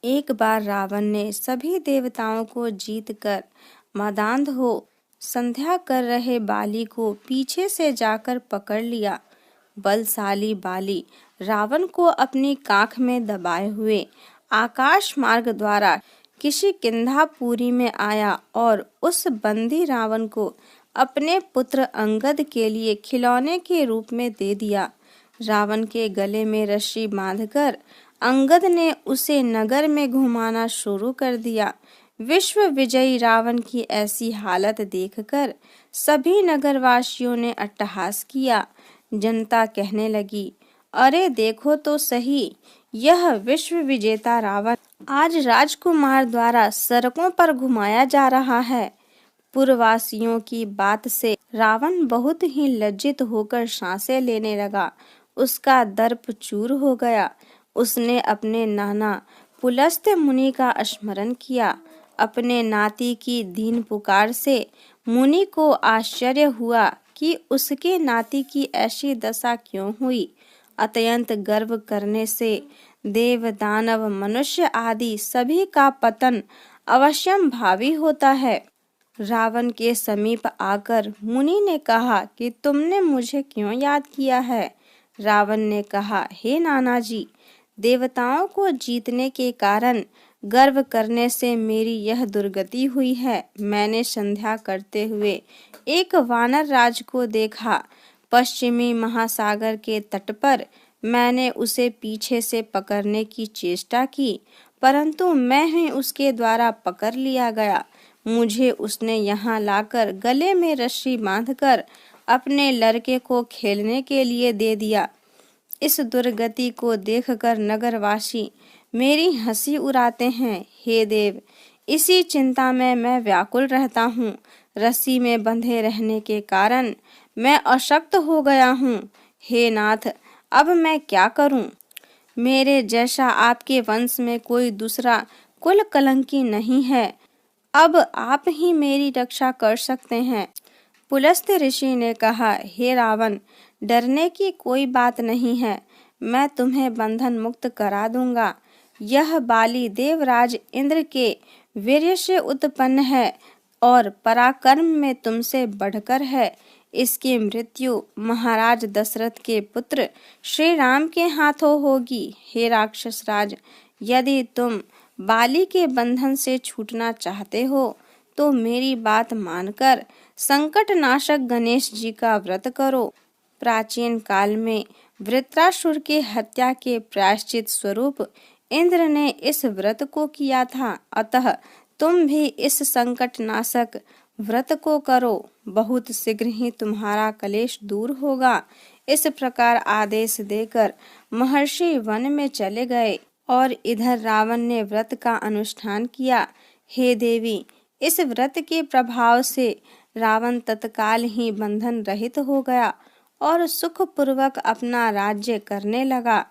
एक बार रावण ने सभी देवताओं को जीतकर मदांध हो संध्या कर रहे बाली को पीछे से जाकर पकड़ लिया। बलशाली बाली रावण को अपनी काख में दबाए हुए आकाश मार्ग द्वारा किष्किंधापुरी में आया और उस बंदी रावण को अपने पुत्र अंगद के लिए खिलौने के रूप में दे दिया। रावण के गले में रस्सी बांधकर अंगद ने उसे नगर में घुमाना शुरू कर दिया। विश्व विजयी रावण की ऐसी हालत देखकर सभी नगरवासियों ने अट्टहास किया। जनता कहने लगी, अरे देखो तो सही, यह विश्व विजेता रावण आज राजकुमार द्वारा सड़कों पर घुमाया जा रहा है। पुरवासियों की बात से रावण बहुत ही लज्जित होकर सांसें लेने लगा। उसका दर्प चूर हो गया। उसने अपने नाना पुलस्त्य मुनि का स्मरण किया। अपने नाती की दीन पुकार से मुनि को आश्चर्य हुआ कि उसके नाती की ऐसी दशा क्यों हुई। अत्यंत गर्व करने से देव दानव मनुष्य आदि सभी का पतन अवश्यम भावी होता है। रावण के समीप आकर मुनि ने कहा कि तुमने मुझे क्यों याद किया है। रावण ने कहा, हे नाना जी, देवताओं को जीतने के कारण गर्व करने से मेरी यह दुर्गति हुई है। मैंने संध्या करते हुए एक वानर राज को देखा। पश्चिमी महासागर के तट पर मैंने उसे पीछे से पकड़ने की चेष्टा की, परंतु मैं ही उसके द्वारा पकड़ लिया गया। मुझे उसने यहाँ लाकर गले में रस्सी बांधकर अपने लड़के को खेलने के लिए दे दिया। इस दुर्गति को देखकर नगरवासी मेरी हंसी उड़ाते हैं। हे देव, इसी चिंता में मैं व्याकुल रहता हूँ। रस्सी में बंधे रहने के कारण मैं अशक्त हो गया हूँ। हे नाथ, अब मैं क्या करूँ? मेरे जैसा आपके वंश में कोई दूसरा कुल कलंकी नहीं है। अब आप ही मेरी रक्षा कर सकते हैं। पुलस्त्य ऋषि ने कहा, हे रावण, डरने की कोई बात नहीं है। मैं तुम्हें बंधन मुक्त करा दूंगा। यह बाली देवराज इंद्र के वीर्य से उत्पन्न है और पराक्रम में तुमसे बढ़कर है। इसकी मृत्यु महाराज दशरथ के पुत्र श्री राम के हाथों होगी। हे राक्षस राज, यदि तुम बाली के बंधन से छूटना चाहते हो तो मेरी बात मानकर संकटनाशक गणेश जी का व्रत करो। प्राचीन काल में वृत्रासुर के हत्या के प्रायश्चित स्वरूप इंद्र ने इस व्रत को किया था, अतः तुम भी इस संकटनाशक व्रत को करो। बहुत शीघ्र ही तुम्हारा कलेश दूर होगा। इस प्रकार आदेश देकर महर्षि वन में चले गए और इधर रावण ने व्रत का अनुष्ठान किया। हे देवी, इस व्रत के प्रभाव से रावण तत्काल ही बंधन रहित हो गया और सुखपूर्वक अपना राज्य करने लगा।